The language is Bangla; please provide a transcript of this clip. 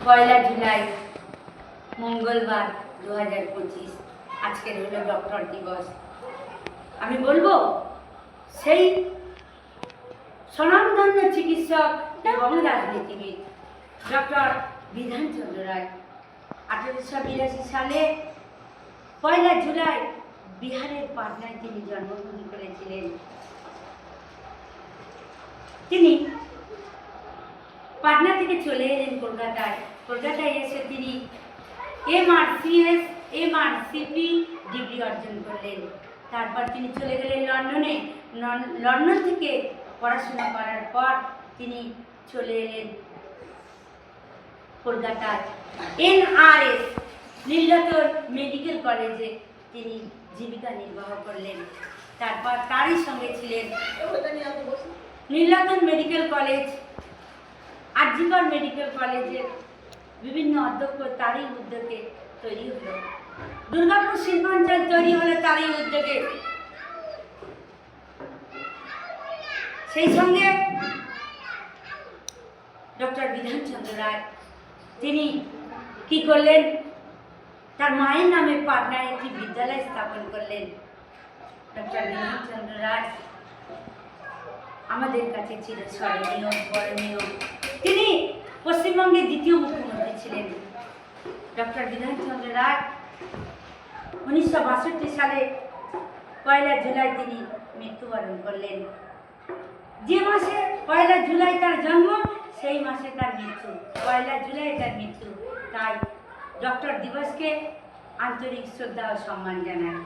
পয়লা জুলাই মঙ্গলবার 2025 আজকের হলো ডক্টর দিবস। আমি বলবো সেই স্বনামধন্য চিকিৎসক এবং রাজনীতিবিদ ডক্টর বিধানচন্দ্র রায় 1882 সালে পয়লা জুলাই বিহারের পাটনায় তিনি জন্মগ্রহণ করেছিলেন। তিনি পাটনা থেকে চলে এলেন কলকাতায় এসে তিনি এমআরসিপি ডিগ্রি অর্জন করলেন। তারপর তিনি চলে গেলেন লন্ডনে। লন্ডন থেকে পড়াশোনা করার পর তিনি চলে এলেন কলকাতার NRS নীলরতন মেডিকেল কলেজে তিনি জীবিকা নির্বাহ করলেন। তারপর তারই সঙ্গে ছিলেন Nilratan medical college, RG Kar medical কলেজের বিভিন্ন অধ্যক্ষ তারই উদ্যোগে তৈরি হলো। দুর্গাপুর শিল্পাঞ্চল তৈরি হলো তারই উদ্যোগে। সেই সঙ্গে ডক্টর বিধানচন্দ্র রায় তিনি কি করলেন, তার মায়ের নামে পাটনায় একটি বিদ্যালয় স্থাপন করলেন। ডক্টর বিধানচন্দ্র রায় আমাদের কাছে ছিল স্মরণীয়, বরণীয়। তিনি পশ্চিমবঙ্গের দ্বিতীয় মুখ্যমন্ত্রী ছিলেন। ডক্টর বিধানচন্দ্র রায় 1962 সালে পয়লা জুলাই তিনি মৃত্যুবরণ করলেন। যে মাসে পয়লা জুলাই তার জন্ম, সেই মাসে তার মৃত্যু। পয়লা জুলাই তার মৃত্যু। তাই ডক্টর দিবসকে আন্তরিক শ্রদ্ধা ও সম্মান জানাই।